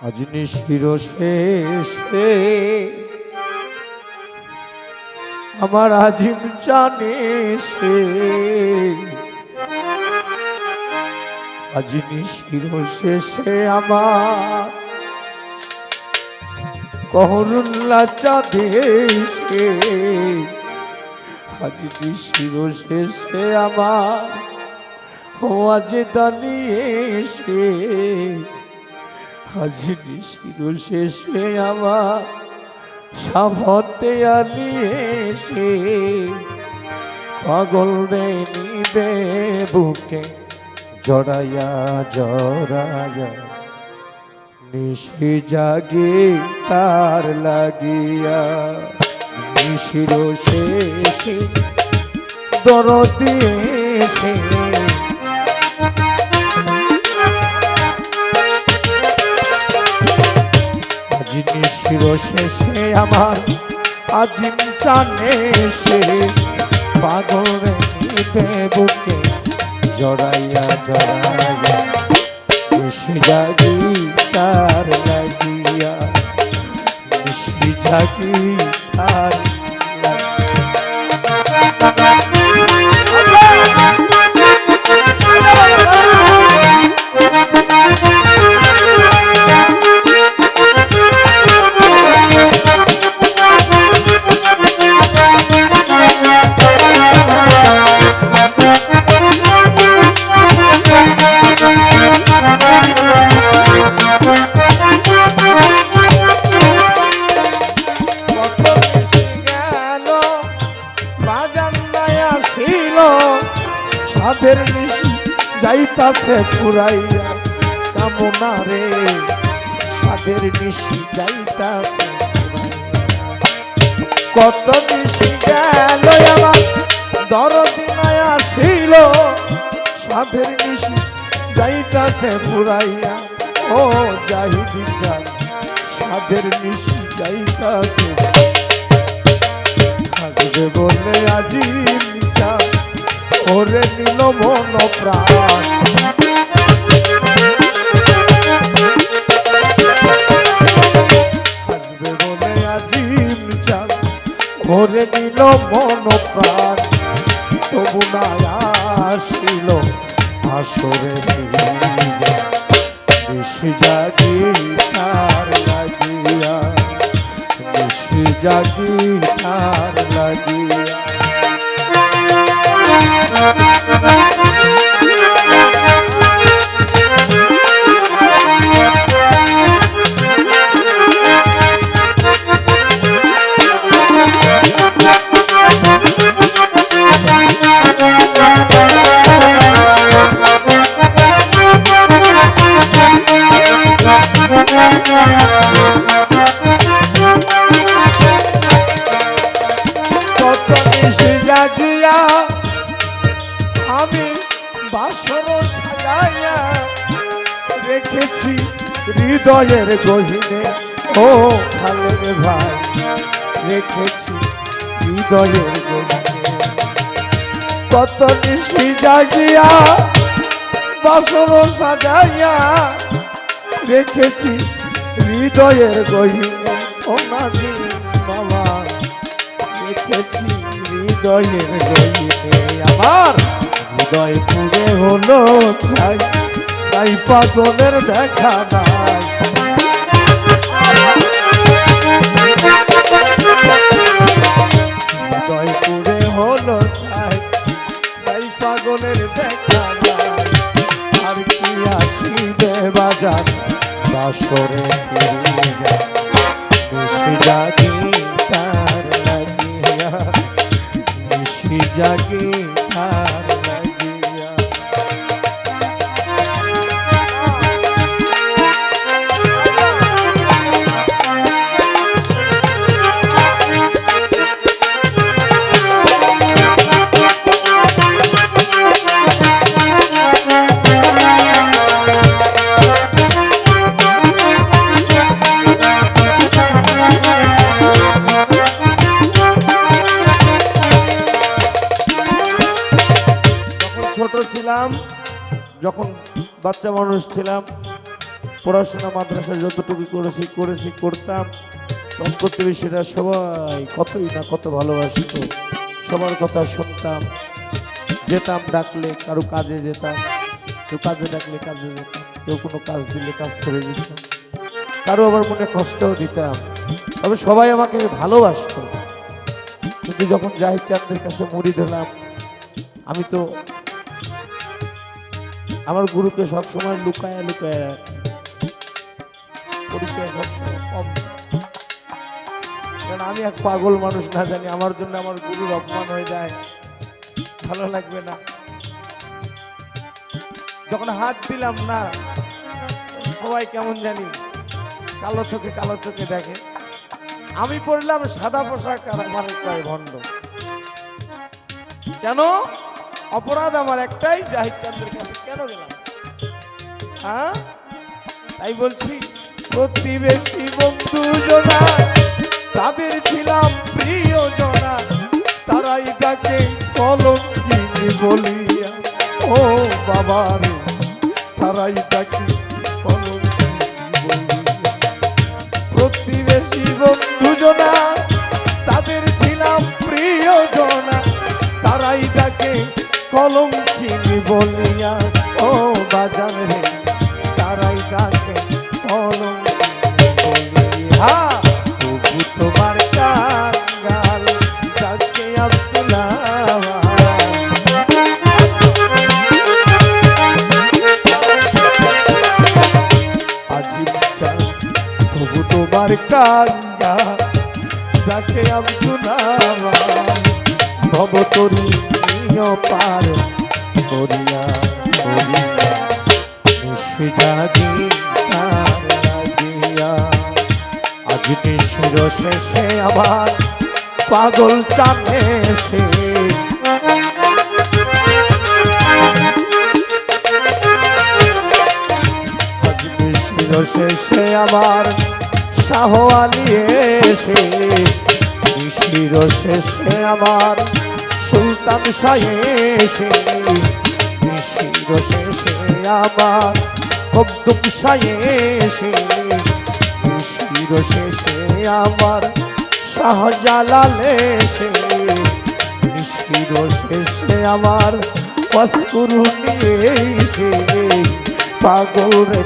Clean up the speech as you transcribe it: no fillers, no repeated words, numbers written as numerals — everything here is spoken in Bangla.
আজ নিশির শেষে আমার আজিম জানে সে, আজ নিশির শেষে আমার কহরুল্লাহ চাঁদে সে, আজ নিশির শেষে আমার আজ দালিয়ে সে, আজ নিশির শেষে আমার সাফতে আলিয়ে সে, পাগল রে নিবে বুকে জড়াইয়া জড়াইয়া, নিশি জাগে তার লাগিয়া, নিশির শেষে দরদ এসে, আজ নিশির শেষে আমার আজিম জানে সে, পাগল রে নিবে বুকে জড়াইয়া জড়াইয়া, নিশি জাগি তার লাগিয়া, নিশি জাগি তার সাধের নিশি যাইতাছে ফুরাইয়া, কামনা রে সাধের নিশি যাইতাছে কত নিশি গেল আমার দরদি নাই আসিল, সাধের নিশি যাইতাছে ফুরাইয়া, ও জাহিদি চাঁদ সাধের নিশি যাইতাছে, আসবে বলে আজিম চাঁদ ওরে নিল মন প্রাণ, আসবে বলে আজিম চাঁদ ওরে নিল মন প্রাণ, তবু না আসিল আসরে নিশি জাগি তার লাগিয়া, নিশি জাগি তার লাগিয়া, কত নিশি জাগিয়া আমি বাসর সাজাইয়া রেখেছি হৃদয়ের গহীনে, ও খালের ভাই রেখেছি হৃদয়ের গহীনে, কত নিশি জাগিয়া বাসর সাজাইয়া রেখেছি হৃদয়ের গহীনে, ও নানি বাবা রেখেছি হৃদয়ের গহীনে, আমার হৃদয় পুরে হলো চাই, তাই পাগলের দেখা নাই, হৃদয় পুরে হলো চাই, তাই পাগলের দেখা নাই, আর কি আসিবে বাজার বাসরে ফিরিয়া, নিশি জাগি তার লাগিয়া, নিশি জাগি তার লাগিয়া, ছোট ছিলাম, যখন বাচ্চা মানুষ ছিলাম পড়াশোনা মাদ্রাসা যতটুকু করেছি করতাম। তখন প্রতিবেশীরা সবাই কতই না কত ভালোবাসত, সবার কথা শুনতাম। যেতাম ডাকলে, কারো কাজে যেতাম, কেউ কাজে ডাকলে কাজে যেতাম, কেউ কোনো কাজ দিলে কাজ করে দিতাম, কারো আবার মনে কষ্টও দিতাম। তবে সবাই আমাকে ভালোবাসত। কিন্তু যখন জাহিদ চাঁদের কাছে মুড়ি দিলাম, আমি তো আমার গুরুকে সবসময় লুকায়া লুকায়া পরিচয় সবসময় কম, কারণ আমি এক পাগল মানুষ, না জানি আমার জন্য আমার গুরুর অপমান হয়ে যায়, ভালো লাগবে না। যখন হাত দিলাম না, সবাই কেমন জানি কালো চোখে দেখে। আমি পড়লাম সাদা পোশাক, আর আমার কয় ভণ্ড। কেন? অপরাধ আমার একটাই, জাহিদ চাঁদের কাছে কেন গেলাম? হ্যাঁ, তাই বলছি, প্রতিবেশী বন্ধু জনা, তাদের ছিলাম প্রিয় জনা, তারাই ডাকে কলঙ্কিনী বলিয়া। ও বাবা রে, তারাই ডাকে কলঙ্কিনী বলিয়া। প্রতিবেশী বন্ধু জনা, তাদের ছিলাম প্রিয় জনা, তারাই ডাকে কলঙ্কিনী বলিয়া। ও বাজান রে, তারাই ডাকে কলঙ্কিনী বলিয়া। তবু তোমার কাঙ্গাল ডাকে আব্দুল্লাহ, আজিব চাঁদ। তবু তোমার কাঙ্গাল ডাকে আব্দুল্লাহ, ভবতরী পার করিয়া করিয়া নিশি জাগিয়ার লাগিয়া। আজ নিশির শেষে আবার পাগল চাঁদে সে, আজ নিশির শেষে আবার শাহ আলী এসে, নিশির শেষে আবার সুলতান সায়েসে, নিশির শেষে আবার মকদুম সায়েসে, নিশির শেষে আবার শাহজালাল এসে, নিশির শেষে আবার ওয়াসকুরুনি এসে, পাগল রে